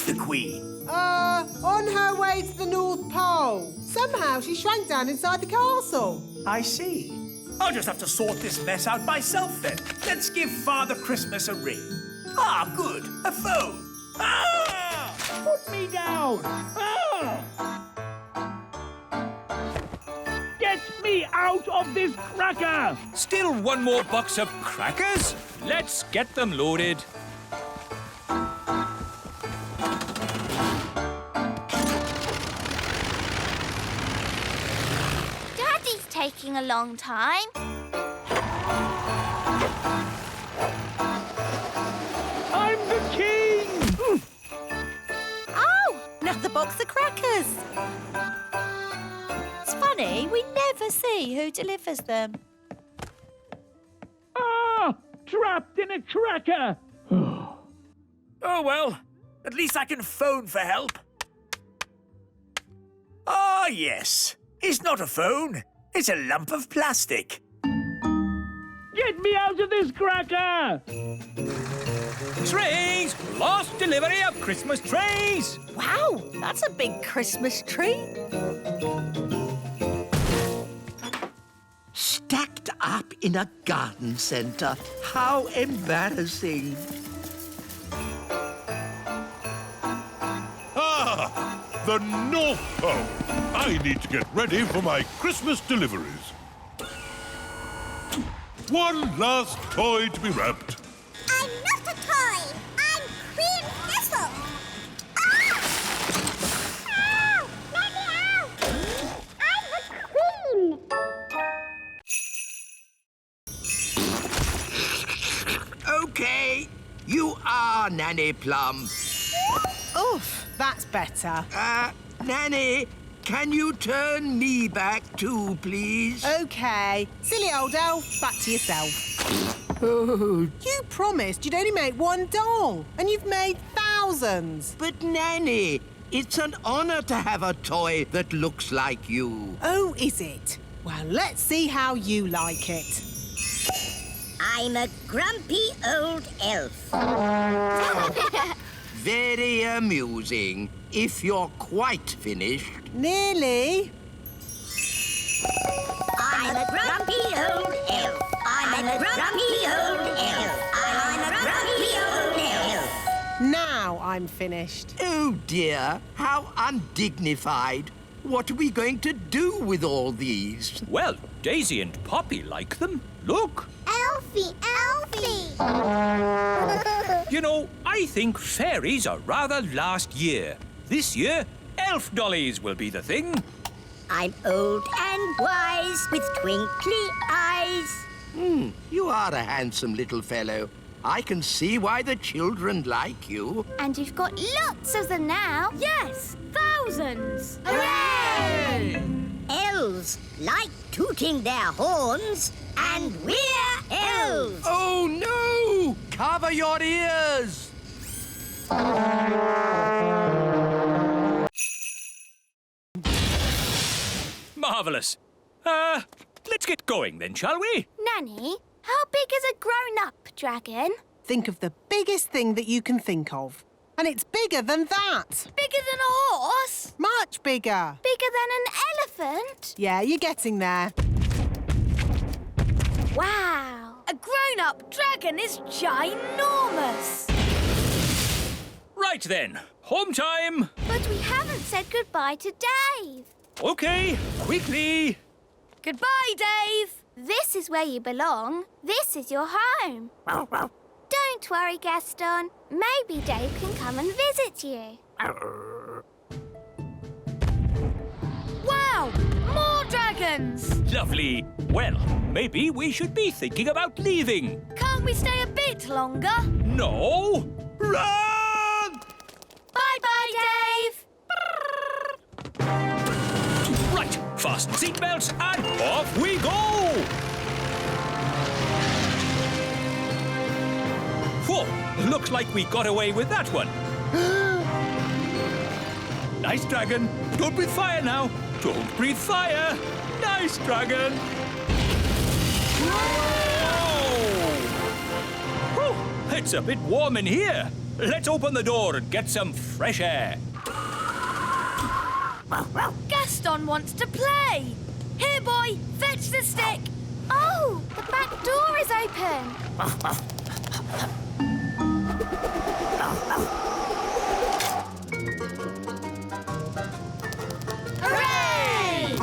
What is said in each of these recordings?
the Queen? On her way to the North Pole. Somehow she shrank down inside the castle. I see. I'll just have to sort this mess out myself then. Let's give Father Christmas a ring. Ah, good. A phone. Ah! Put me down! Ah! Get me out of this cracker! Still one more box of crackers? Let's get them loaded. Daddy's taking a long time. I'm the king! Oh, another box of crackers. It's funny, we never see who delivers them. Ah! Trapped in a cracker! Oh, well, at least I can phone for help. Ah, yes. It's not a phone. It's a lump of plastic. Get me out of this cracker! Trays! Last delivery of Christmas trays! Wow, that's a big Christmas tree. Stacked up in a garden centre. How embarrassing. Ah! The North Pole. I need to get ready for my Christmas deliveries. One last toy to be wrapped. I'm not a toy. I'm Queen Thistle. Ah! Ow! Let me out! I'm the Queen. OK, you are Nanny Plum. Oof, that's better. Nanny, can you turn me back too, please? OK. Silly old elf, back to yourself. Oh, You promised you'd only make one doll, and you've made thousands. but Nanny, it's an honour to have a toy that looks like you. Oh, is it? Well, let's see how you like it. I'm a grumpy old elf. Very amusing. If you're quite finished. Nearly. I'm a grumpy old elf. I'm a grumpy old elf. I'm a grumpy old elf. Now I'm finished. Oh dear, how undignified. What are we going to do with all these? Well, Daisy and Poppy like them. Look. Elfie, Elfie. You know, I think fairies are rather last year. This year, elf dollies will be the thing. I'm old and wise with twinkly eyes. You are a handsome little fellow. I can see why the children like you. And you've got lots of them now. Yes, thousands. Hooray! Elves like tooting their horns, and we're elves. Oh no! Cover your ears! Marvellous. Let's get going then, shall we? Nanny, how big is a grown-up dragon? Think of the biggest thing that you can think of. And it's bigger than that. Bigger than a horse? Much bigger. Bigger than an elephant? Yeah, you're getting there. Wow. A grown-up dragon is ginormous. Right then, home time. But we haven't said goodbye to Dave. OK, quickly. Goodbye, Dave. This is where you belong. This is your home. Don't worry, Gaston. Maybe Dave can come and visit you. Wow! More dragons! Lovely. Well, maybe we should be thinking about leaving. Can't we stay a bit longer? No. Run! Bye-bye, Dave! Right, fasten seatbelts and off we go! Whoa, looks like we got away with that one. Nice dragon. Don't breathe fire now. Don't breathe fire. Nice dragon. Whoa! Whew, it's a bit warm in here. Let's open the door and get some fresh air. Gaston wants to play. Here, boy, fetch the stick. Oh, the back door is open. Hooray!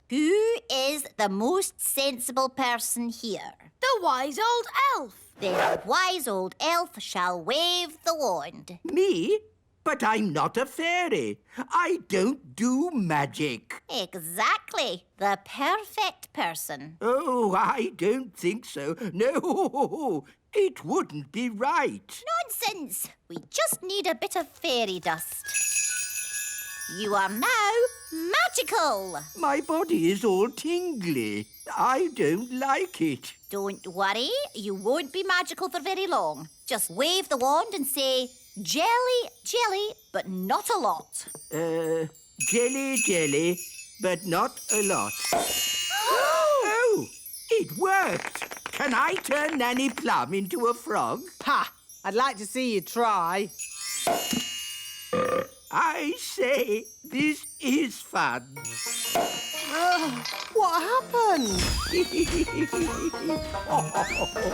Who is the most sensible person here? The wise old elf. The wise old elf shall wave the wand. Me? But I'm not a fairy. I don't do magic. Exactly. The perfect person. Oh, I don't think so. No, it wouldn't be right. Nonsense. We just need a bit of fairy dust. You are now magical. My body is all tingly. I don't like it. Don't worry. You won't be magical for very long. Just wave the wand and say, jelly, jelly, but not a lot. Jelly, jelly, but not a lot. Oh, it worked. Can I turn Nanny Plum into a frog? Ha! I'd like to see you try. I say, this is fun. What happened?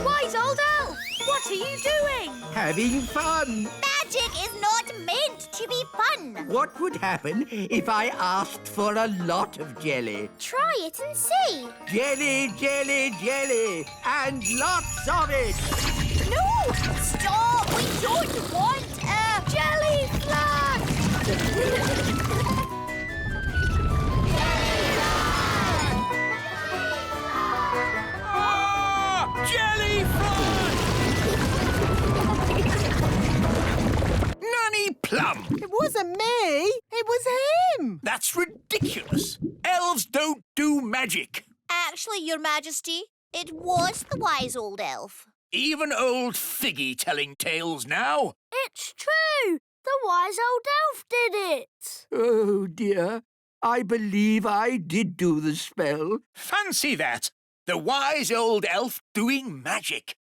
Wise old elf, what are you doing? Having fun. Magic is not meant to be fun. What would happen if I asked for a lot of jelly? Try it and see. Jelly, jelly, jelly, and lots of it. No! Stop! We don't want a Jelly flash! Jelly Nanny Plum! It wasn't me. It was him. That's ridiculous. Elves don't do magic. Actually, Your Majesty, it was the wise old elf. Even old Figgy telling tales now. It's true. The wise old elf did it. Oh, dear. I believe I did do the spell. Fancy that. The wise old elf doing magic.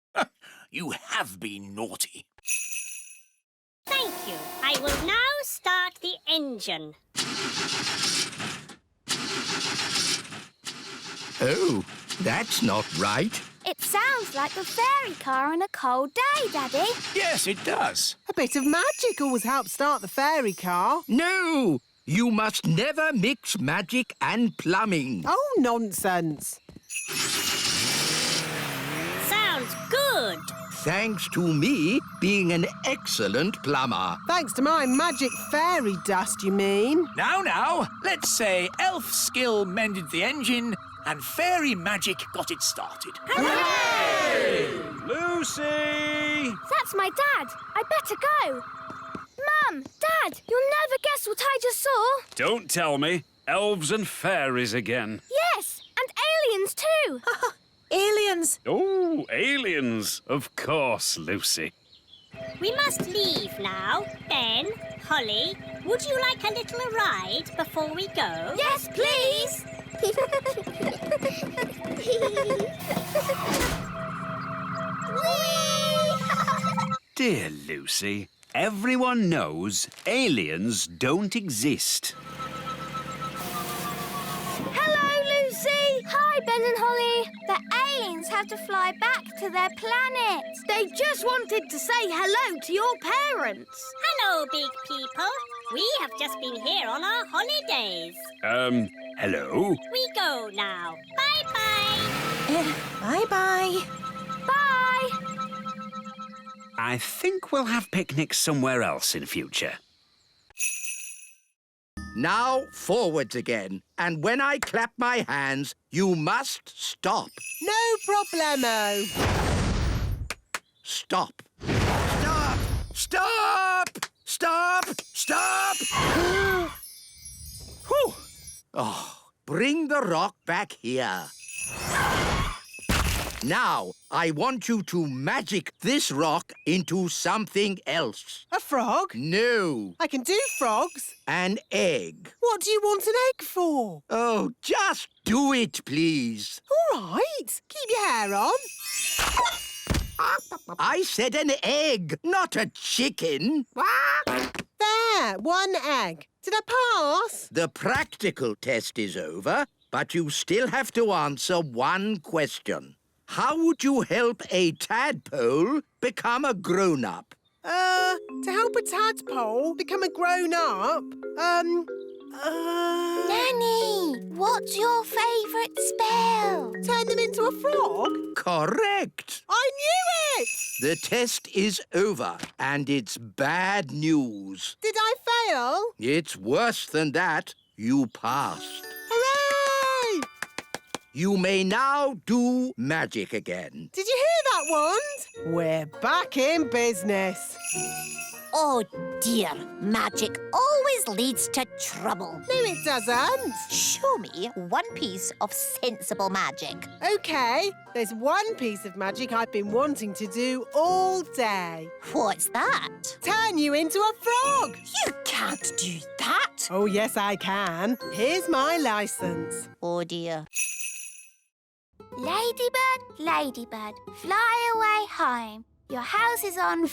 You have been naughty. Thank you. I will now start the engine. Oh, that's not right. It sounds like the fairy car on a cold day, Daddy. Yes, it does. A bit of magic always helps start the fairy car. No! You must never mix magic and plumbing. Oh, nonsense. Sounds good. Thanks to me being an excellent plumber. Thanks to my magic fairy dust, you mean? Now, let's say elf skill mended the engine and fairy magic got it started. Lucy! That's my dad. I better go. Mum, Dad, you'll never guess what I just saw. Don't tell me. Elves and fairies again. Yes, and aliens too. Aliens. Oh, aliens. Of course, Lucy. We must leave now. Ben, Holly, would you like a little ride before we go? Yes, please. Dear Lucy, everyone knows aliens don't exist. Hello, Lucy. Hi, Ben and Holly. The aliens have to fly back to their planet. They just wanted to say hello to your parents. Hello, big people. We have just been here on our holidays. Hello? We go now. Bye-bye. Bye-bye. Bye. I think we'll have picnics somewhere else in future. Now forwards again. And when I clap my hands, you must stop. No problemo. Stop. Stop! Stop! Stop! Stop! Whew. Oh, bring the rock back here. Now, I want you to magic this rock into something else. A frog? No, I can do frogs. an egg. What do you want an egg for? Oh, just do it, please. All right. Keep your hair on. I said an egg, not a chicken. There, 1 egg. Did I pass? The practical test is over, but you still have to answer one question. How would you help a tadpole become a grown-up? To help a tadpole become a grown-up, Nanny, what's your favourite spell? turn them into a frog? Correct. I knew it! The test is over, and it's bad news. Did I fail? It's worse than that. You passed. Hooray! You may now do magic again. Did you hear that, Wand? We're back in business. Oh dear, magic always leads to trouble. No, it doesn't. Show me one piece of sensible magic. OK, there's one piece of magic I've been wanting to do all day. What's that? Turn you into a frog. You can't do that. Oh, yes, I can. Here's my licence. Oh dear. Ladybird, ladybird, fly away home. Your house is on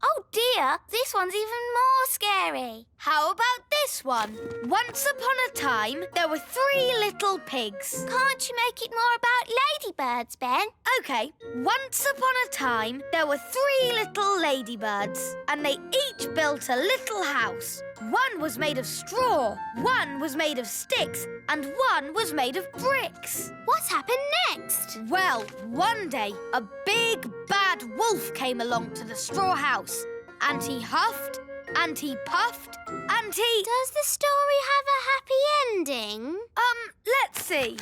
Oh dear, this one's even more scary. How about this one? Once upon a time, there were 3 little pigs. Can't you make it more about ladybirds, Ben? OK, once upon a time, there were 3 little ladybirds, and they each built a little house. One was made of straw, one was made of sticks, and one was made of bricks. What happened next? Well, one day, a big, bad wolf came along to the straw house, and he huffed, and he puffed, and he... Does the story have a happy ending? Let's see.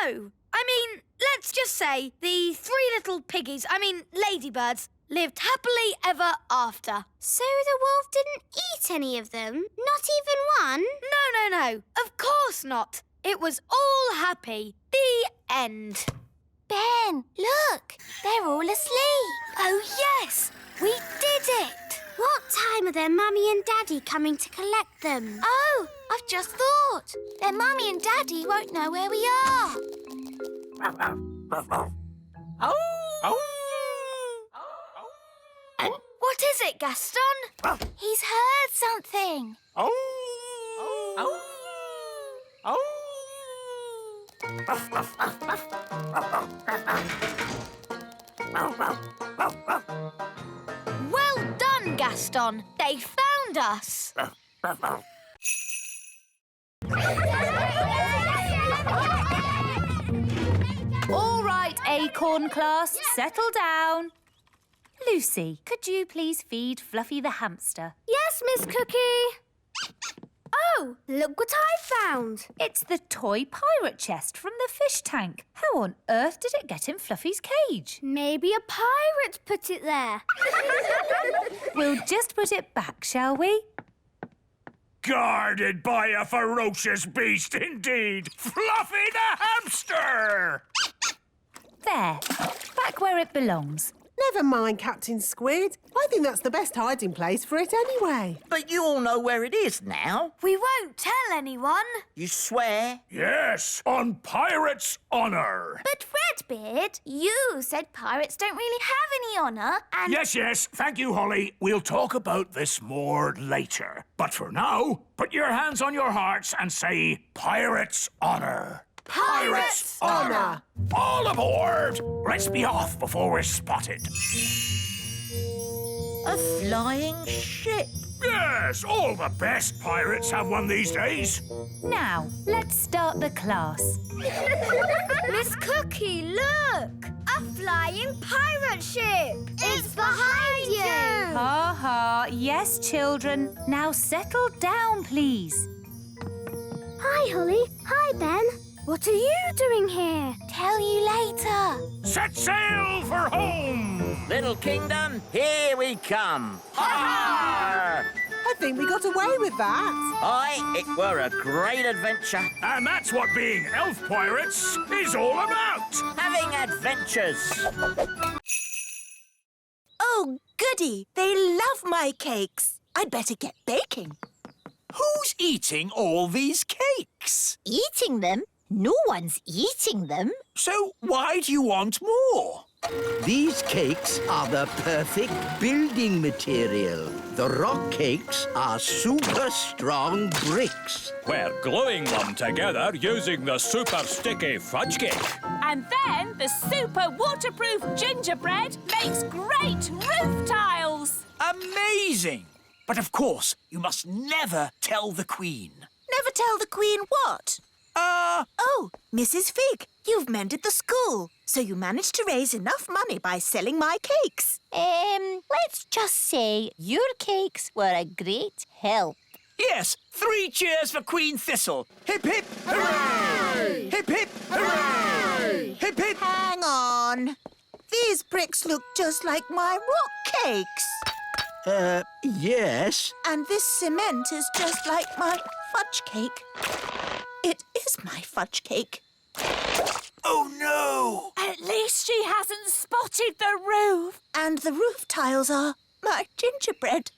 No. I mean, let's just say the 3 little piggies, ladybirds, lived happily ever after. So the wolf didn't eat any of them? Not even one? No. Of course not. It was all happy. The end. Ben, look. They're all asleep. Oh, yes. We did it. What time are their mummy and daddy coming to collect them? Oh, I've just thought. Their mummy and daddy won't know where we are. What is it, Gaston? He's heard something. Well done, Gaston. They found us. All right, Acorn class, settle down. Lucy, could you please feed Fluffy the hamster? Yes, Miss Cookie. Oh, look what I found. It's the toy pirate chest from the fish tank. How on earth did it get in Fluffy's cage? Maybe a pirate put it there. We'll just put it back, shall we? Guarded by a ferocious beast indeed. Fluffy the hamster! There, back where it belongs. Never mind, Captain Squid. I think that's the best hiding place for it anyway. But you all know where it is now. We won't tell anyone. You swear? Yes, on pirate's honour. But Redbeard, you said pirates don't really have any honour and... Yes, thank you, Holly. We'll talk about this more later. But for now, put your hands on your hearts and say pirate's honour. Pirate's honour. All aboard! Let's be off before we're spotted. A flying ship. Yes, all the best pirates have one these days. Now, let's start the class. Miss Cookie, look! A flying pirate ship! It's behind you! Ha ha, yes, children. Now settle down, please. Hi, Holly. Hi, Ben. What are you doing here? Tell you later. Set sail for home! Little Kingdom, here we come. Ha! I think we got away with that. Aye, it were a great adventure. And that's what being elf pirates is all about! Having adventures. Oh, goody. They love my cakes. I'd better get baking. Who's eating all these cakes? Eating them? No one's eating them. So why do you want more? These cakes are the perfect building material. The rock cakes are super strong bricks. We're gluing them together using the super sticky fudge cake. And then the super waterproof gingerbread makes great roof tiles. Amazing! But of course, you must never tell the Queen. Never tell the Queen what? Oh, Mrs. Fig, you've mended the school, so you managed to raise enough money by selling my cakes. Let's just say your cakes were a great help. Yes, 3 cheers for Queen Thistle. Hip, hip, hooray! Hip, hip, hooray! Hip, hip. Hang on. These bricks look just like my rock cakes. Yes. And this cement is just like my fudge cake. It is my fudge cake. Oh, no! At least she hasn't spotted the roof. And the roof tiles are my gingerbread.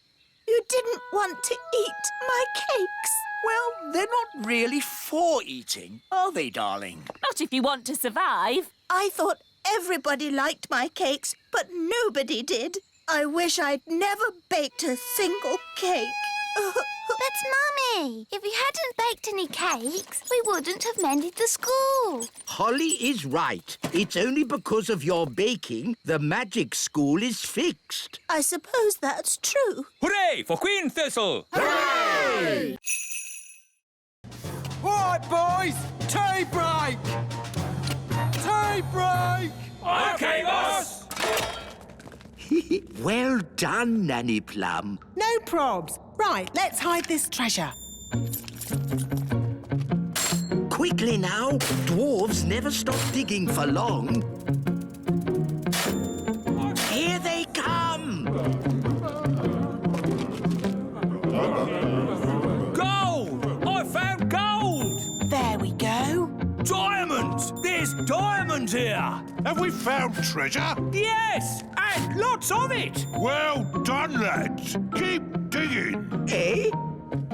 You didn't want to eat my cakes. Well, they're not really for eating, are they, darling? Not if you want to survive. I thought everybody liked my cakes, but nobody did. I wish I'd never baked a single cake. But, Mummy, if you hadn't baked any cakes, we wouldn't have mended the school. Holly is right. It's only because of your baking the magic school is fixed. I suppose that's true. Hooray for Queen Thistle! Hooray! All right, boys, tea break! Tea break! OK, boss! Well done, Nanny Plum. No probs. Right, let's hide this treasure. Quickly now. Dwarves never stop digging for long. Here they come! Gold! I found gold! There we go. Diamonds! There's diamonds here! Have we found treasure? Yes, and lots of it! Well done, lads. Keep digging. Eh?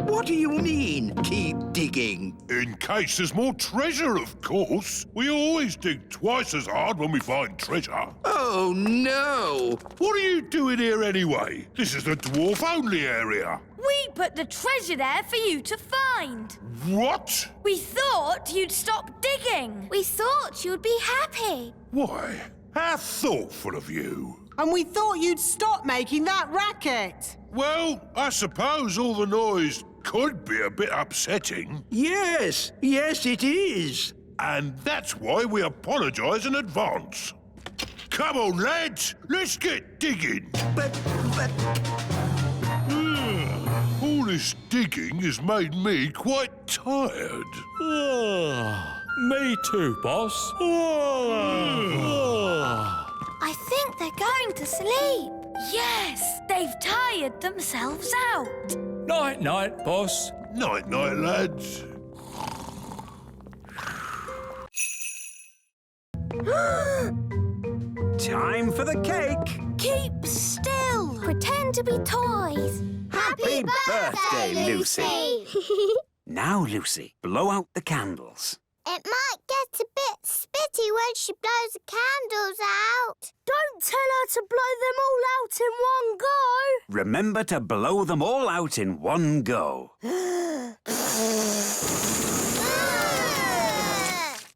What do you mean, keep digging? In case there's more treasure, of course. We always dig twice as hard when we find treasure. Oh, no! What are you doing here anyway? This is the dwarf-only area. We put the treasure there for you to find. What? We thought you'd stop digging. We thought you'd be happy. Why? How thoughtful of you. And we thought you'd stop making that racket. Well, I suppose all the noise could be a bit upsetting. Yes, it is. And that's why we apologise in advance. Come on, lads, let's get digging. But... All this digging has made me quite tired. Me too, boss. I think they're going to sleep. Yes, they've tired themselves out. Night-night, boss. Night-night, lads. Time for the cake. Keep still. Pretend to be toys. Happy birthday, Lucy. Now, Lucy, blow out the candles. It might get a bit spitty when she blows the candles out. Don't tell her to blow them all out in one go. Remember to blow them all out in one go.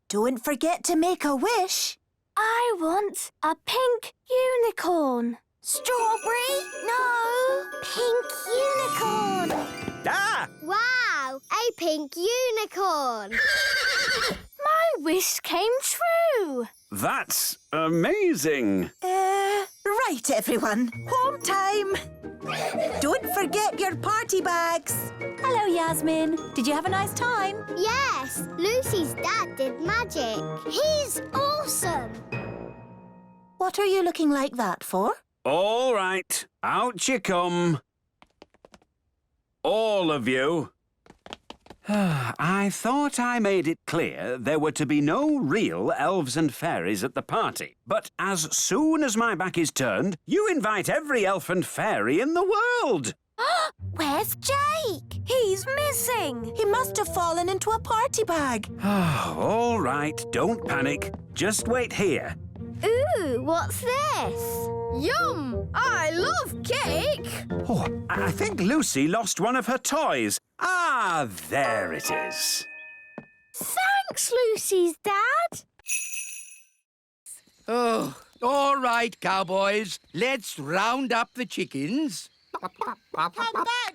Don't forget to make a wish. I want a pink unicorn. Strawberry? No. Pink unicorn. Ah! Wow, a pink unicorn. My wish came true. That's amazing. Right, everyone. Home time. Don't forget your party bags. Hello, Yasmin. Did you have a nice time? Yes, Lucy's dad did magic. He's awesome. What are you looking like that for? All right, out you come. All of you. I thought I made it clear there were to be no real elves and fairies at the party. But as soon as my back is turned, you invite every elf and fairy in the world. Where's Jake? He's missing. He must have fallen into a party bag. All right, don't panic. Just wait here. Ooh, what's this? Yum! I love cake! Oh, I think Lucy lost one of her toys. Ah, there it is. Thanks, Lucy's dad. Oh, all right, cowboys. Let's round up the chickens. Come back,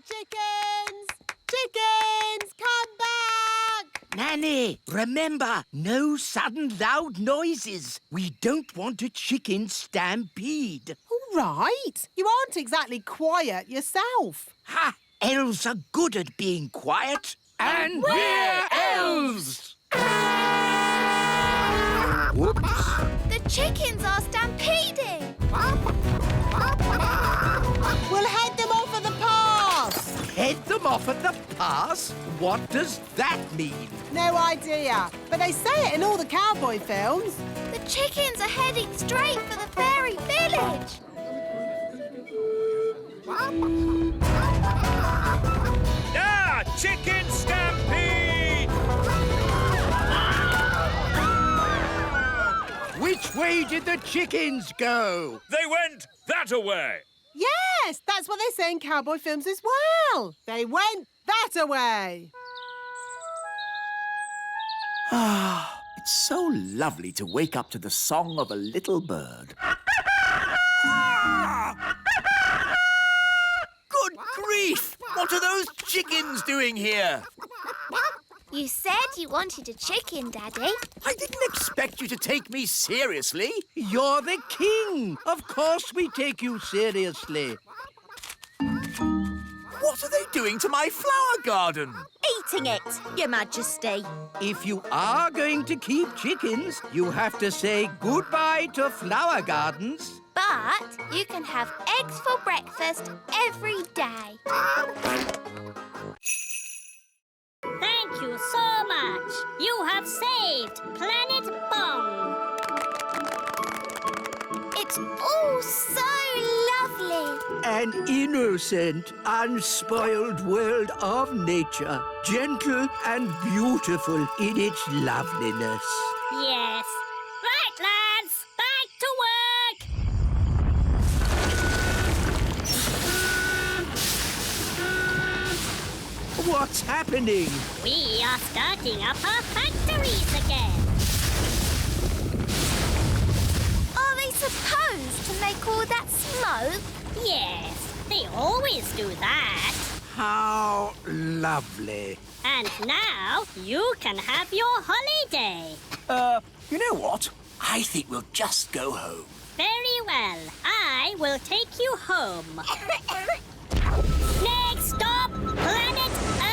chickens! Chickens, come back! Nanny, remember, no sudden loud noises. We don't want a chicken stampede. All right. You aren't exactly quiet yourself. Ha! Elves are good at being quiet. And we're elves! Whoops. The chickens are stampeding. We'll head them off at the pass. Head them off at the pass? What does that mean? No idea, but they say it in all the cowboy films. The chickens are heading straight for the fairy village. Ah! Chicken stampede! Which way did the chickens go? They went that-a-way. Yes, that's what they say in cowboy films as well. They went that-a-way. Ah, it's so lovely to wake up to the song of a little bird. Good grief! What are those chickens doing here? You said you wanted a chicken, Daddy. I didn't expect you to take me seriously. You're the king. Of course we take you seriously. What are they doing to my flower garden? Eating it, Your Majesty. If you are going to keep chickens, you have to say goodbye to flower gardens. But you can have eggs for breakfast every day. Thank you so much. You have saved Planet Bong. It's all so lovely. An innocent, unspoiled world of nature, gentle and beautiful in its loveliness. Yes. Right, lads. Back to work. What's happening? We are starting up our factories again. Are they supposed to make all that smoke? Yes, they always do that. How lovely. And now you can have your holiday. You know what? I think we'll just go home. Very well. I will take you home. Next stop, planet Earth.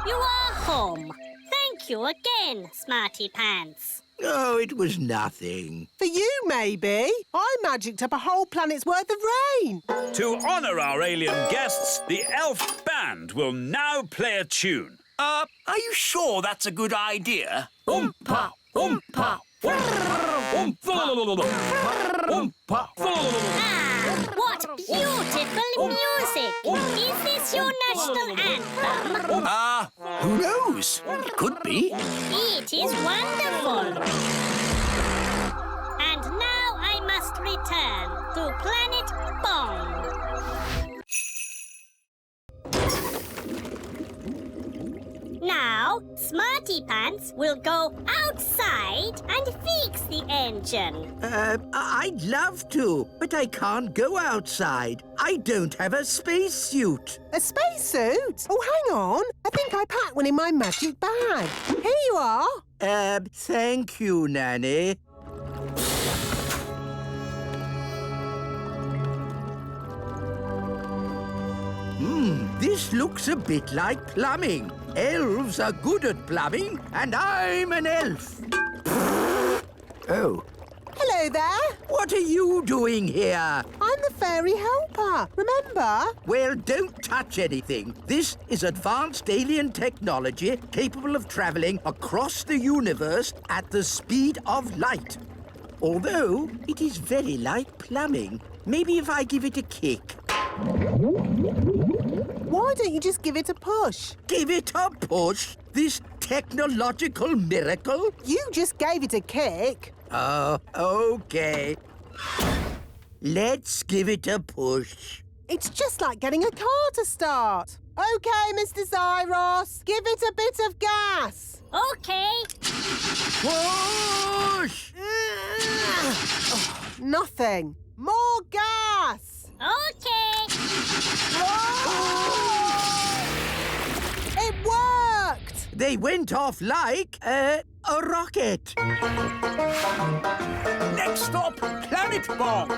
You are home. Thank you again, Smarty Pants. Oh, it was nothing. For you, maybe. I magicked up a whole planet's worth of rain. To honour our alien guests, the elf band will now play a tune. Are you sure that's a good idea? Oompa, oompa, oompa. Ah, what beautiful music! Is this your national anthem? Who knows? It could be. It is wonderful. And now I must return to Planet Bong. Now, Smarty Pants will go outside and fix the engine. I'd love to, but I can't go outside. I don't have a spacesuit. A spacesuit? Oh, hang on. I think I packed one in my magic bag. Here you are. Thank you, Nanny. This looks a bit like plumbing. Elves are good at plumbing, and I'm an elf. Oh. Hello there. What are you doing here? I'm the fairy helper, remember? Well, don't touch anything. This is advanced alien technology capable of travelling across the universe at the speed of light. Although, it is very like plumbing. Maybe if I give it a kick. Why Why don't you just give it a push? Give it a push? This technological miracle? You just gave it a kick. Oh, OK. Let's give it a push. It's just like getting a car to start. OK, Mr. Zyros, give it a bit of gas. OK. Push! Nothing. More gas. OK. It worked. They went off like a rocket. Next stop, Planet Bomb.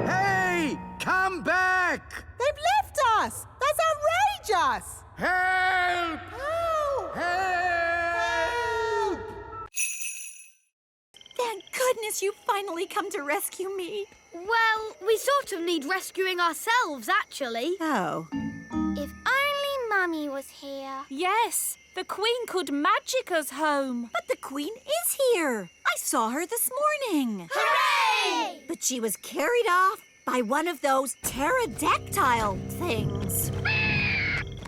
Hey, come back! They've left us. That's outrageous. Help! Help! Help! Thank goodness you finally come to rescue me. Well, we sort of need rescuing ourselves, actually. Oh. If only Mummy was here. Yes, the Queen could magic us home. But the Queen is here. I saw her this morning. Hooray! But she was carried off by one of those pterodactyl things,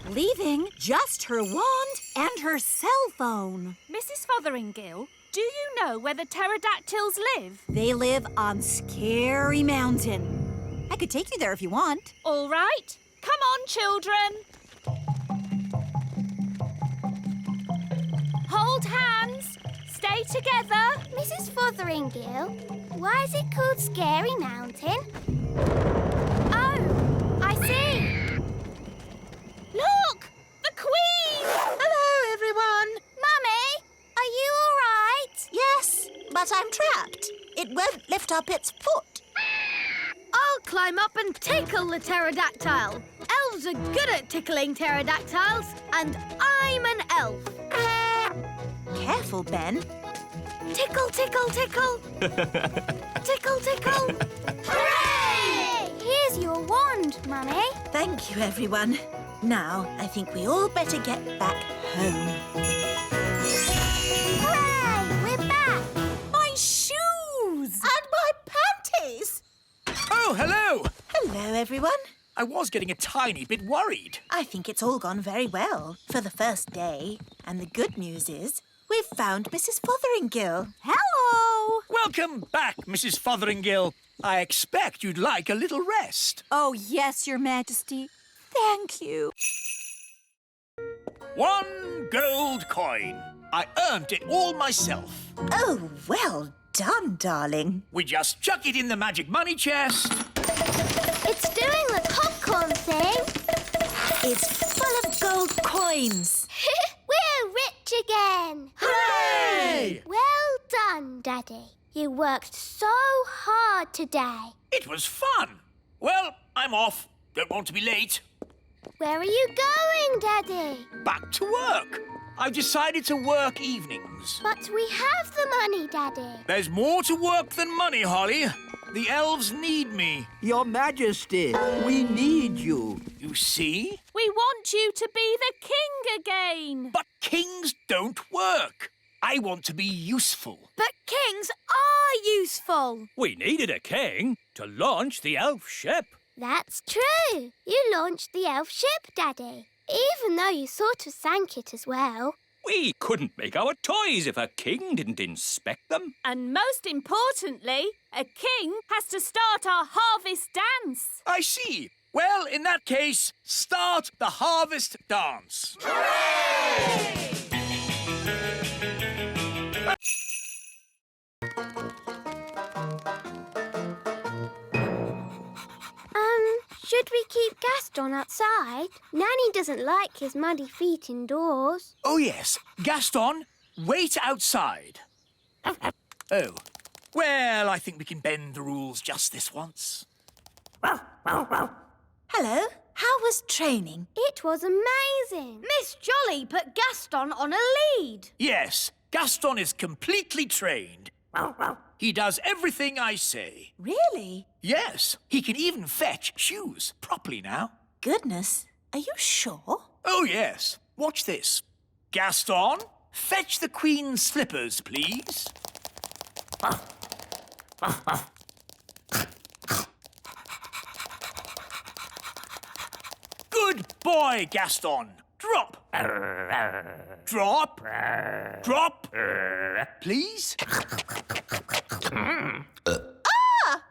leaving just her wand and her cell phone. Mrs. Fotheringill, do you know where the pterodactyls live? They live on Scary Mountain. I could take you there if you want. All right. Come on, children. Hold hands. Stay together. Mrs. Fotheringill, why is it called Scary Mountain? Oh, I see. Look! The Queen! Hello, everyone. Mummy, are you all right? Yes, but I'm trapped. It won't lift up its foot. I'll climb up and tickle the pterodactyl. Elves are good at tickling pterodactyls, and I'm an elf. Careful, Ben. Tickle, tickle, tickle. Tickle, tickle. Hooray! Here's your wand, Mummy. Thank you, everyone. Now, I think we all better get back home. Hooray! We're back. My shoes! And my panties! Oh, hello. Hello, everyone. I was getting a tiny bit worried. I think it's all gone very well for the first day. And the good news is we've found Mrs. Fotheringill. Hello! Welcome back, Mrs. Fotheringill. I expect you'd like a little rest. Oh, yes, Your Majesty. Thank you. 1 gold coin. I earned it all myself. Oh, well done, darling. We just chuck it in the magic money chest. It's doing the popcorn thing. It's full of gold coins. We're rich again. Hooray! Well done, Daddy. You worked so hard today. It was fun. Well, I'm off. Don't want to be late. Where are you going, Daddy? Back to work. I've decided to work evenings. But we have the money, Daddy. There's more to work than money, Holly. The elves need me. Your Majesty, we need you. You see? We want you to be the king again. But kings don't work. I want to be useful. But kings are useful. We needed a king to launch the elf ship. That's true. You launched the elf ship, Daddy. Even though you sort of sank it as well. We couldn't make our toys if a king didn't inspect them. And most importantly, a king has to start our harvest dance. I see. Well, in that case, start the harvest dance. Hooray! Should we keep Gaston outside? Nanny doesn't like his muddy feet indoors. Oh, yes. Gaston, wait outside. Oh. Well, I think we can bend the rules just this once. Hello. How was training? It was amazing. Miss Jolly put Gaston on a lead. Yes, Gaston is completely trained. He does everything I say. Really? Yes, he can even fetch shoes properly now. Goodness. Are you sure? Oh, yes. Watch this. Gaston, fetch the Queen's slippers, please. boy, Gaston. Drop. Drop. Drop. Please.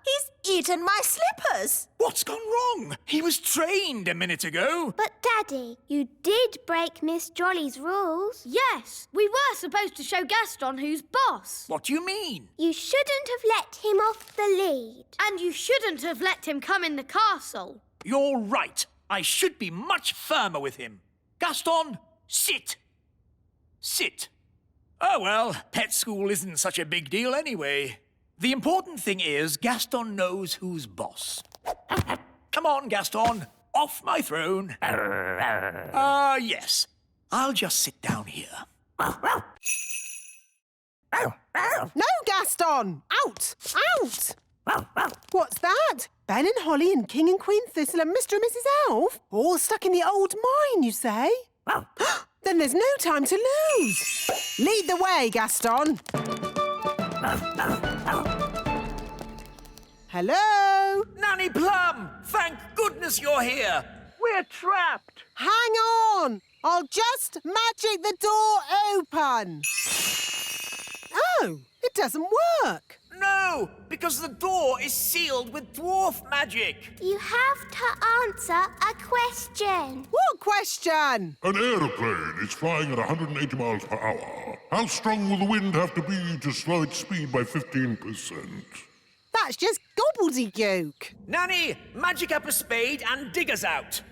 He's eaten my slippers. What's gone wrong? He was trained a minute ago. But, Daddy, you did break Miss Jolly's rules. Yes, we were supposed to show Gaston who's boss. What do you mean? You shouldn't have let him off the lead. And you shouldn't have let him come in the castle. You're right. I should be much firmer with him. Gaston, sit. Sit. Oh, well, pet school isn't such a big deal anyway. The important thing is Gaston knows who's boss. Come on, Gaston. Off my throne. Yes. I'll just sit down here. No, Gaston! Out! Out! What's that? Ben and Holly and King and Queen Thistle and Mr. and Mrs. Elf? All stuck in the old mine, you say? Then there's no time to lose. Lead the way, Gaston. Hello? Nanny Plum! Thank goodness you're here. We're trapped. Hang on. I'll just magic the door open. Oh, it doesn't work. No, because the door is sealed with dwarf magic. You have to answer a question. What question? An aeroplane is flying at 180 miles per hour. How strong will the wind have to be to slow its speed by 15%? That's just gobbledygook. Nanny, magic up a spade and dig us out.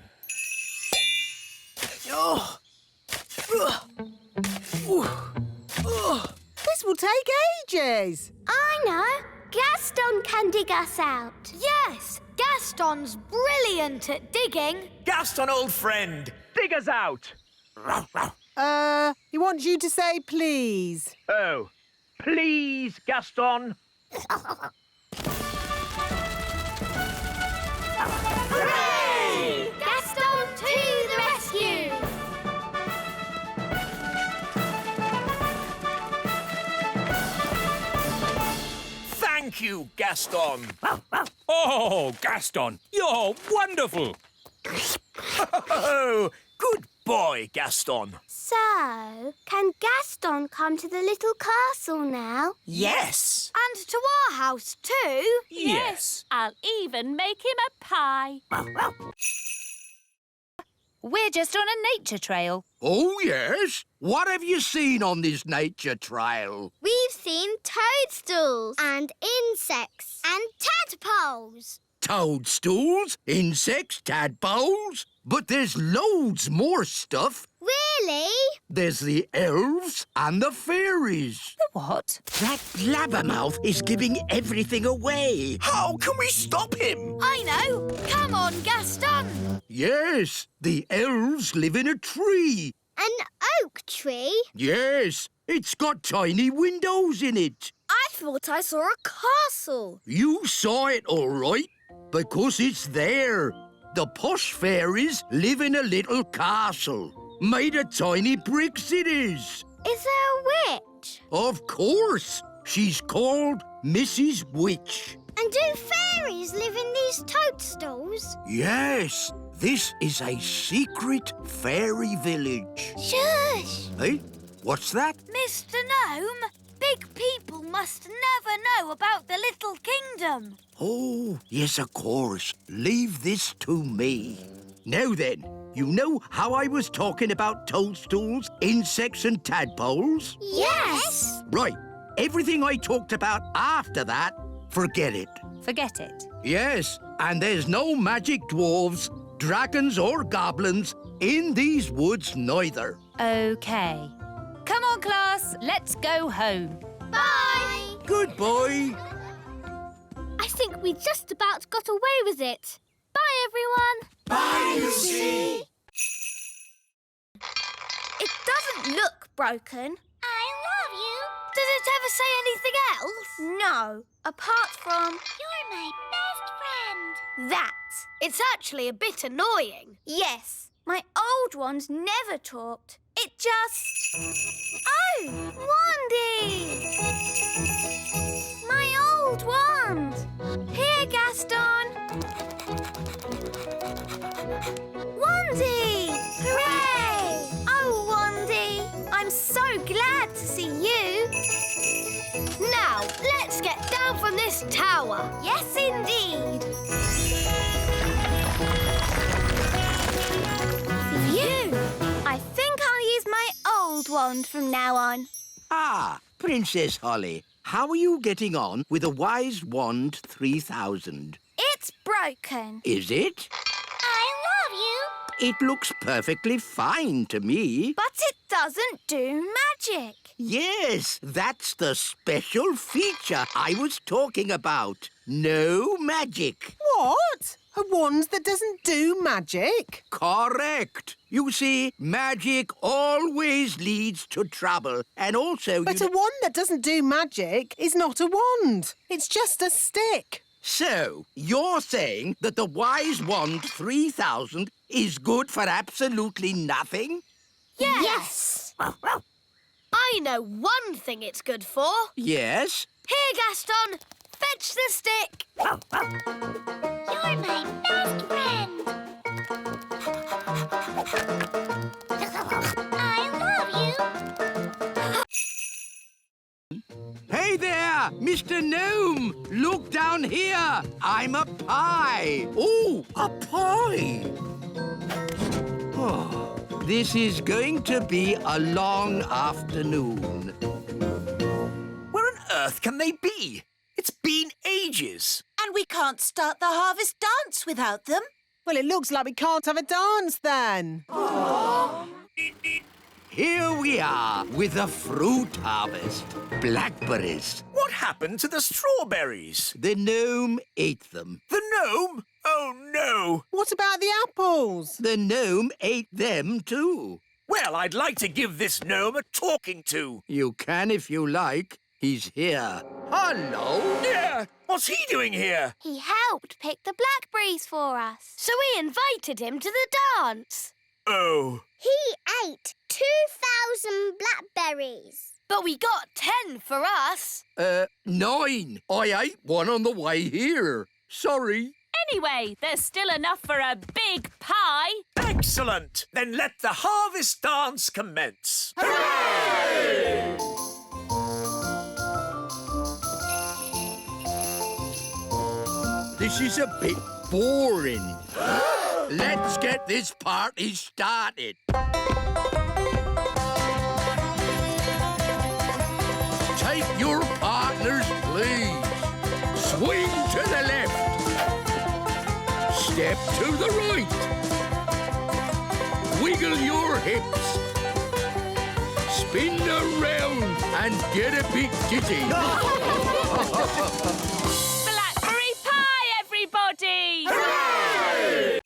Oh. This will take ages. I know. Gaston can dig us out. Yes, Gaston's brilliant at digging. Gaston, old friend, dig us out. He wants you to say please. Oh, please, Gaston. Hooray! Gaston to the rescue! Thank you, Gaston. Oh, Gaston, you're wonderful. Oh, good boy, Gaston. So, can Gaston come to the little castle now? Yes. And to our house too. Yes. I'll even make him a pie. We're just on a nature trail. Oh, yes? What have you seen on this nature trail? We've seen toadstools and insects and tadpoles. Toadstools, insects, tadpoles. But there's loads more stuff. Really? There's the elves and the fairies. The what? That blabbermouth is giving everything away. How can we stop him? I know. Come on, Gaston. Yes, the elves live in a tree. An oak tree? Yes, it's got tiny windows in it. I thought I saw a castle. You saw it all right, because it's there. The posh fairies live in a little castle. Made of tiny bricks it is. Is there a witch? Of course. She's called Mrs. Witch. And do fairies live in these toadstools? Yes, this is a secret fairy village. Shush! Hey, what's that? Mr. Gnome, big people must never know about the Little Kingdom. Oh, yes, of course. Leave this to me. Now then, you know how I was talking about toadstools, insects and tadpoles? Yes! Right. Everything I talked about after that, forget it. Forget it. Yes, and there's no magic dwarves, dragons or goblins in these woods neither. OK. Come on, class. Let's go home. Bye! Goodbye. I think we just about got away with it. Bye, everyone. Bye, Lucy. It doesn't look broken. I love you. Does it ever say anything else? No, apart from You're my best friend. that. It's actually a bit annoying. Yes, my old ones never talked. It just... Oh, Wandy! My old wand. Here, Gaston. Wandy! to see you. Now, let's get down from this tower. Yes, indeed. Phew! I think I'll use my old wand from now on. Ah, Princess Holly, how are you getting on with the Wise Wand 3000? It's broken. Is it? I love you. It looks perfectly fine to me. But it doesn't do magic. Yes, that's the special feature I was talking about. No magic. What? A wand that doesn't do magic? Correct. You see, magic always leads to trouble. And also... But a wand that doesn't do magic is not a wand. It's just a stick. So, you're saying that the Wise Wand 3000 is good for absolutely nothing? Yes. I know one thing it's good for. Yes? Here, Gaston. Fetch the stick. You're my best friend. I love you. Hey there, Mr. Gnome! Look down here! I'm a pie! Oh, a pie! Oh, this is going to be a long afternoon. Where on earth can they be? It's been ages. And we can't start the harvest dance without them. Well, it looks like we can't have a dance then. Here we are with the fruit harvest. Blackberries. What happened to the strawberries? The gnome ate them. The gnome? Oh, no. What about the apples? The gnome ate them too. Well, I'd like to give this gnome a talking to. You can if you like. He's here. Hello? Yeah, what's he doing here? He helped pick the blackberries for us. So we invited him to the dance. Oh. He ate 2,000 blackberries. But we got 10 for us. 9. I ate one on the way here. Sorry. Anyway, there's still enough for a big pie. Excellent. Then let the harvest dance commence. Hooray! This is a bit boring. Let's get this party started. Take your partners, please. Swing to the left. Step to the right. Wiggle your hips. Spin around and get a bit giddy. Blackberry pie, everybody! Hooray!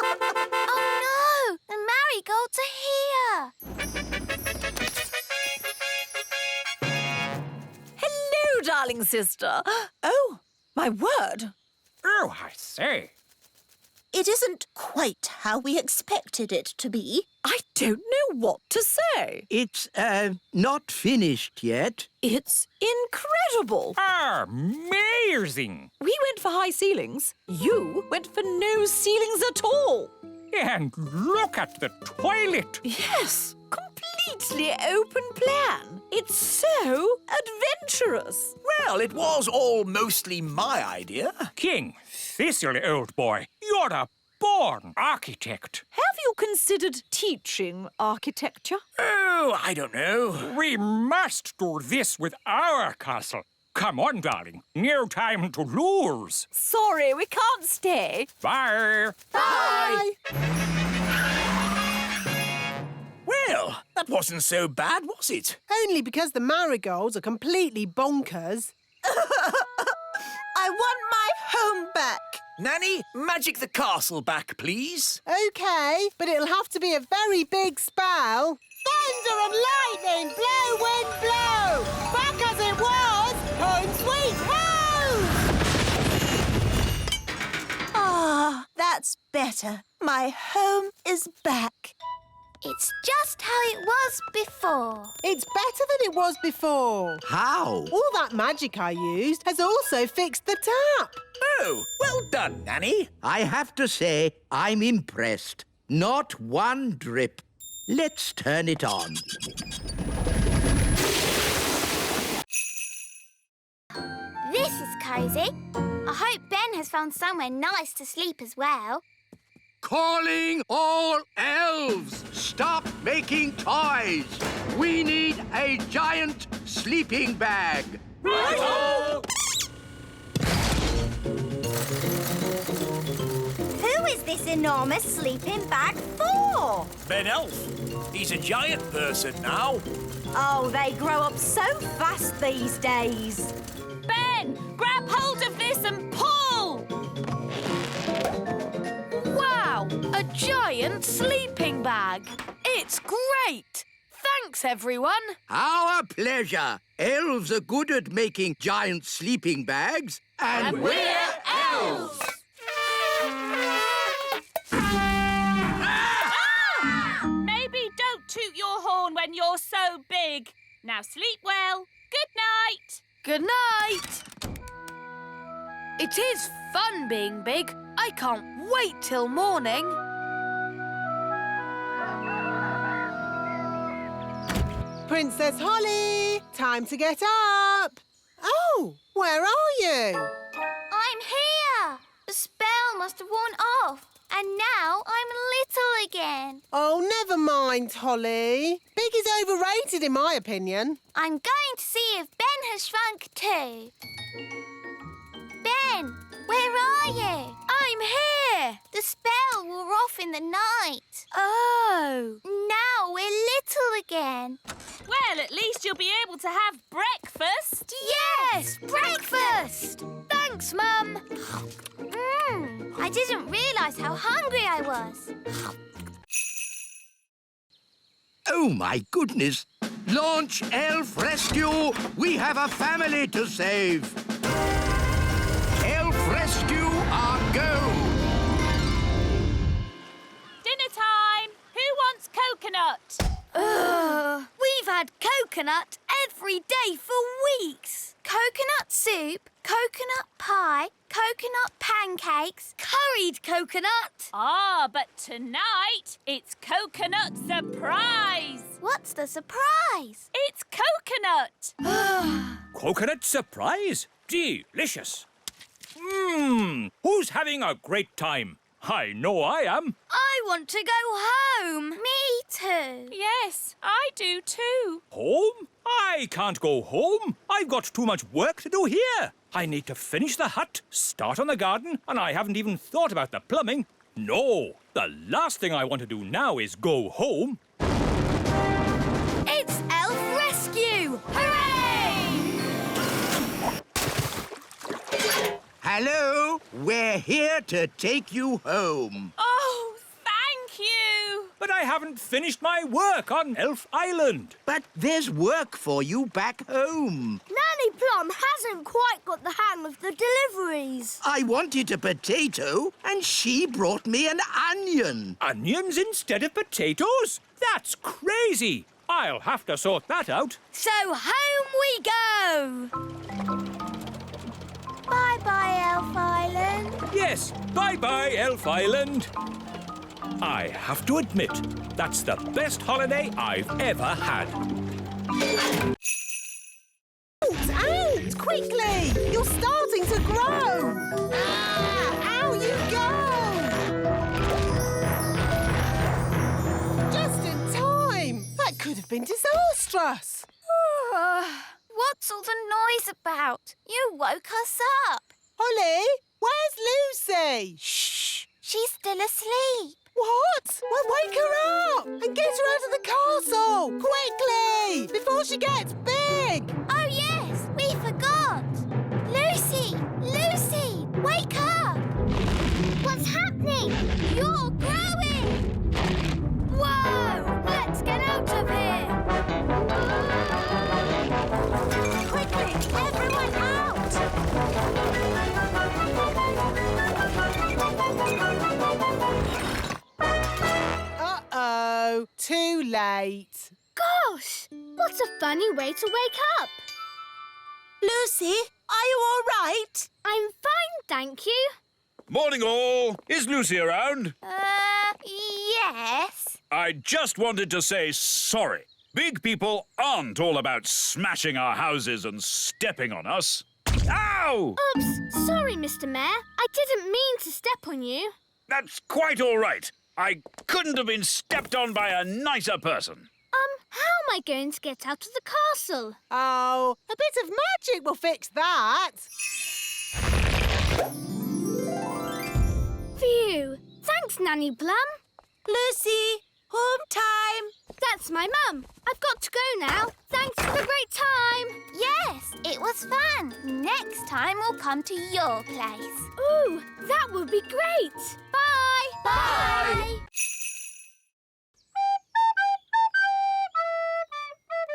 Oh, no! The marigolds are here. Hello, darling sister. Oh, my word. Oh, I say. It isn't quite how we expected it to be. I don't know what to say. It's, not finished yet. It's incredible. Amazing. We went for high ceilings. You went for no ceilings at all. And look at the toilet. Yes, completely open plan. It's so adventurous. Well, it was all mostly my idea. King Thistle, old boy, you're a born architect. Have you considered teaching architecture? Oh, I don't know. We must do this with our castle. Come on, darling. No time to lose. Sorry, we can't stay. Bye. Bye! Well, that wasn't so bad, was it? Only because the marigolds are completely bonkers. I want my home back. Nanny, magic the castle back, please. OK, but it'll have to be a very big spell. Thunder and lightning, blow, wind, blow! Back as it was, home sweet home! Ah, that's better. My home is back. It's just how it was before. It's better than it was before. How? All that magic I used has also fixed the tap. Oh, well done, Nanny. I have to say, I'm impressed. Not one drip. Let's turn it on. This is cosy. I hope Ben has found somewhere nice to sleep as well. Calling all elves! Stop making toys! We need a giant sleeping bag. Who is this enormous sleeping bag for? Ben Elf. He's a giant person now. Oh, they grow up so fast these days. Ben, grab hold of this and pull! Wow, a giant sleeping bag. It's great. Thanks, everyone. Our pleasure. Elves are good at making giant sleeping bags. And we're elves! Maybe don't toot your horn when you're so big. Now sleep well. Good night. Good night. It is fun being big. I can't wait till morning. Princess Holly, time to get up. Oh, where are you? I'm here. The spell must have worn off. And now I'm little again. Oh, never mind, Holly. Big is overrated, in my opinion. I'm going to see if Ben has shrunk too. Ben, where are you? I'm here. The spell wore off in the night. Oh. Now we're little again. Well, at least you'll be able to have breakfast. Yes, breakfast. Thanks, Mum. I didn't realise how hungry I was. Oh, my goodness. Launch Elf Rescue! We have a family to save. Elf Rescue, our go! Dinner time. Who wants coconut? We've had coconut every day for weeks. Coconut soup, coconut pie, coconut pancakes, Curried coconut. Ah, but tonight it's coconut surprise. What's the surprise? It's coconut. Coconut surprise? Delicious. Who's having a great time? I know I am. I want to go home. Me too. Yes, I do too. Home? I can't go home. I've got too much work to do here. I need to finish the hut, start on the garden, and I haven't even thought about the plumbing. No, the last thing I want to do now is go home. It's Elf Rescue! Hooray! Hello, we're here to take you home. Oh, thank you. But I haven't finished my work on Elf Island. But there's work for you back home. Nanny Plum hasn't quite got the hang of the deliveries. I wanted a potato, and she brought me an onion. Onions instead of potatoes? That's crazy. I'll have to sort that out. So home we go! Bye-bye, Elf Island. Yes, bye-bye, Elf Island. I have to admit, that's the best holiday I've ever had. Out! Quickly! You're starting to grow! Out you go! Just in time! That could have been disastrous! What's all the noise about? You woke us up. Holly, where's Lucy? Shh. She's still asleep. What? Well, wake her up and get her out of the castle! Quickly! Before she gets big! Oh, yes, we forgot. Lucy! Lucy! Wake up! What's happening? You're growing! Whoa! Let's get out of here! Quickly, everyone out! Uh-oh, too late. Gosh, what a funny way to wake up. Lucy, are you all right? I'm fine, thank you. Morning, all. Is Lucy around? Yes. I just wanted to say sorry. Big people aren't all about smashing our houses and stepping on us. Ow! Oops, sorry, Mr. Mayor. I didn't mean to step on you. That's quite all right. I couldn't have been stepped on by a nicer person. How am I going to get out of the castle? Oh, a bit of magic will fix that. Phew. Thanks, Nanny Plum. Lucy, home time. That's my mum. I've got to go now. Thanks for the great time. Yes, it was fun. Next time we'll come to your place. Ooh, that would be great. Bye. Bye.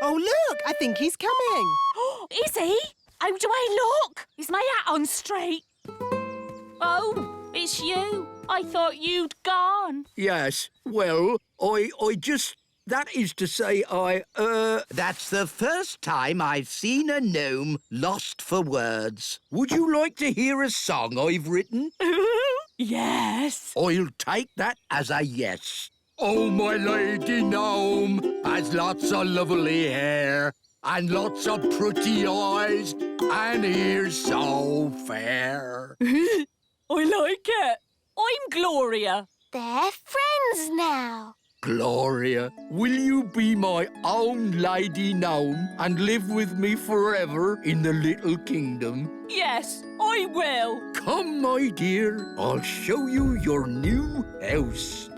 Oh, look, I think he's coming. Is he? How do I look? Is my hat on straight? Oh, it's you. I thought you'd gone. Yes, well, I just... That is to say, That's the first time I've seen a gnome lost for words. Would you like to hear a song I've written? Yes. I'll take that as a yes. Oh, my lady gnome has lots of lovely hair and lots of pretty eyes and ears so fair. I like it. I'm Gloria. They're friends now. Gloria, will you be my own lady gnome and live with me forever in the little kingdom? Yes, I will. Come, my dear, I'll show you your new house.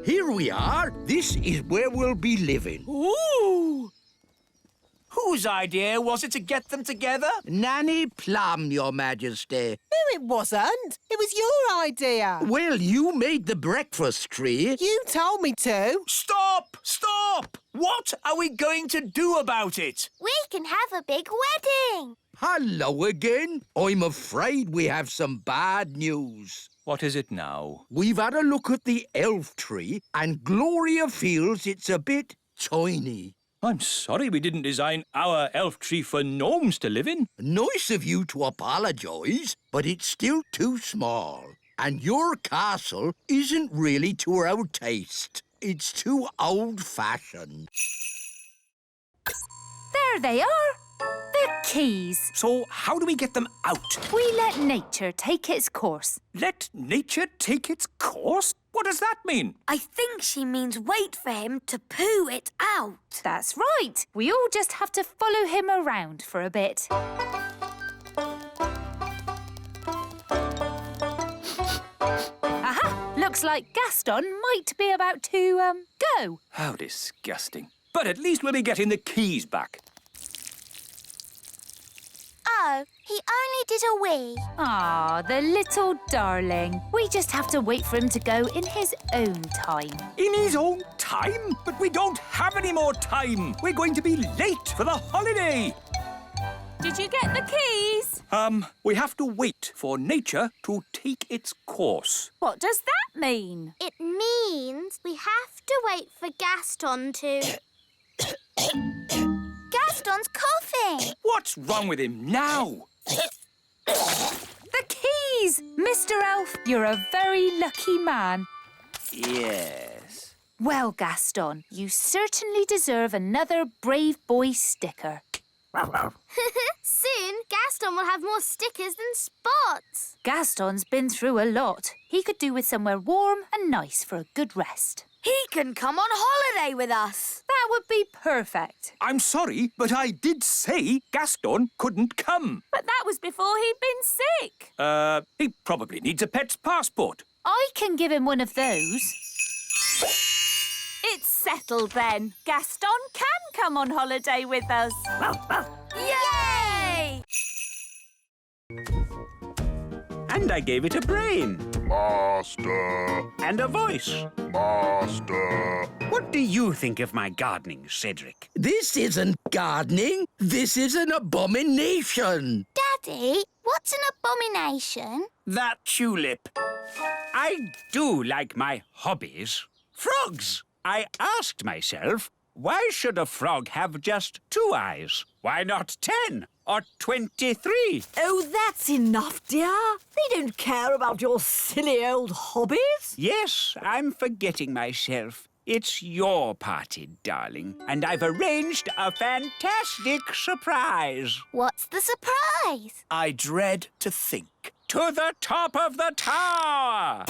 Here we are. This is where we'll be living. Ooh! Whose idea was it to get them together? Nanny Plum, Your Majesty. No, it wasn't. It was your idea. Well, you made the breakfast tree. You told me to. Stop! Stop! What are we going to do about it? We can have a big wedding. Hello again. I'm afraid we have some bad news. What is it now? We've had a look at the elf tree, and Gloria feels it's a bit tiny. I'm sorry we didn't design our elf tree for gnomes to live in. Nice of you to apologise, but it's still too small. And your castle isn't really to our taste. It's too old-fashioned. There they are. The keys. So how do we get them out? We let nature take its course. Let nature take its course? What does that mean? I think she means wait for him to poo it out. That's right. We all just have to follow him around for a bit. Aha! Looks like Gaston might be about to, go. How disgusting. But at least we'll be getting the keys back. Oh, he only did a wee. Ah, the little darling. We just have to wait for him to go in his own time. In his own time? But we don't have any more time. We're going to be late for the holiday. Did you get the keys? We have to wait for nature to take its course. What does that mean? It means we have to wait for Gaston to... Gaston's coughing. What's wrong with him now? The keys! Mr. Elf, you're a very lucky man. Yes. Well, Gaston, you certainly deserve another Brave Boy sticker. Soon, Gaston will have more stickers than spots. Gaston's been through a lot. He could do with somewhere warm and nice for a good rest. He can come on holiday with us. That would be perfect. I'm sorry, but I did say Gaston couldn't come. But that was before he'd been sick. He probably needs a pet's passport. I can give him one of those. It's settled then. Gaston can come on holiday with us. Yay! And I gave it a brain. Master. And a voice. Master. What do you think of my gardening, Cedric? This isn't gardening. This is an abomination. Daddy, what's an abomination? That tulip. I do like my hobbies. Frogs. I asked myself, why should a frog have just 2 eyes? Why not 10 or 23? Oh, that's enough, dear. They don't care about your silly old hobbies. Yes, I'm forgetting myself. It's your party, darling, and I've arranged a fantastic surprise. What's the surprise? I dread to think. To the top of the tower!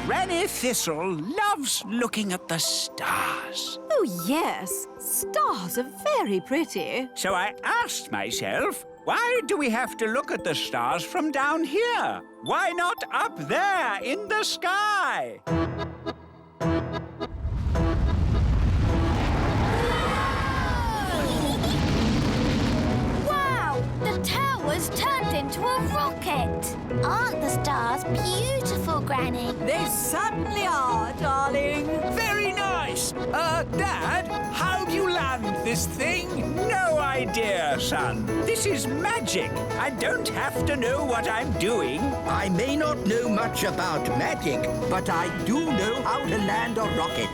Granny Thistle loves looking at the stars. Oh, yes. Stars are very pretty. So I asked myself, why do we have to look at the stars from down here? Why not up there in the sky? Wow! The tower's turned into a rocket. Aren't the stars beautiful, Granny? They certainly are, darling. Very nice. Dad, how do you land this thing? No idea, son. This is magic. I don't have to know what I'm doing. I may not know much about magic, but I do know how to land a rocket.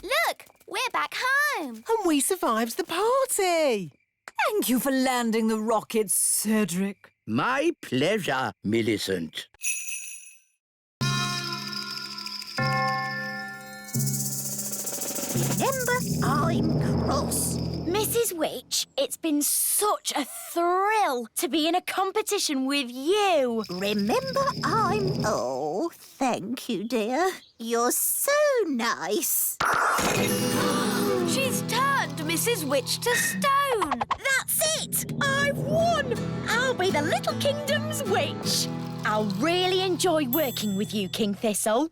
Look, we're back home. And we survived the party. Thank you for landing the rocket, Cedric. My pleasure, Millicent. Remember, I'm cross. Mrs. Witch, it's been such a thrill to be in a competition with you. Remember, I'm... Oh, thank you, dear. You're so nice. She's turned Mrs. Witch to stone. That's it! I've won! I'll be the Little Kingdom's witch. I'll really enjoy working with you, King Thistle.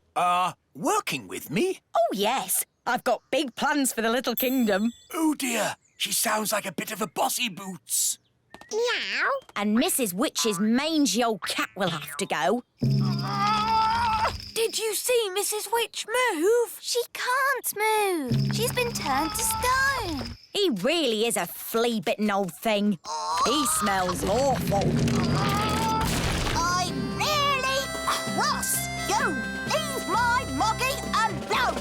Working with me? Oh, yes. I've got big plans for the Little Kingdom. Oh, dear. She sounds like a bit of a bossy boots. Meow. And Mrs. Witch's mangy old cat will have to go. Did you see Mrs. Witch move? She can't move. She's been turned to stone. He really is a flea-bitten old thing. He smells awful. I'm really cross. You leave my moggy alone.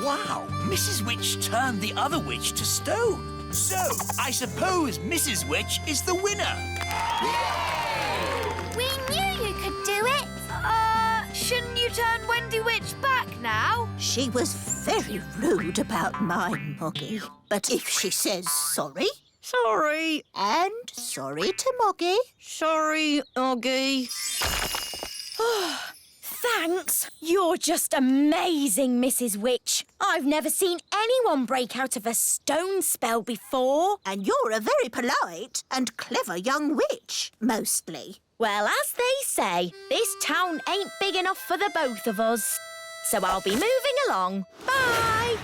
Wow, Mrs. Witch turned the other witch to stone. So, I suppose Mrs. Witch is the winner. We knew you could do it. Shouldn't you turn Wendy Witch back now? She was very rude about my moggy. But if she says sorry... Sorry. And sorry to Moggy. Sorry, Oggy. Thanks. You're just amazing, Mrs. Witch. I've never seen anyone break out of a stone spell before. And you're a very polite and clever young witch, mostly. Well, as they say, this town ain't big enough for the both of us. So I'll be moving along. Bye.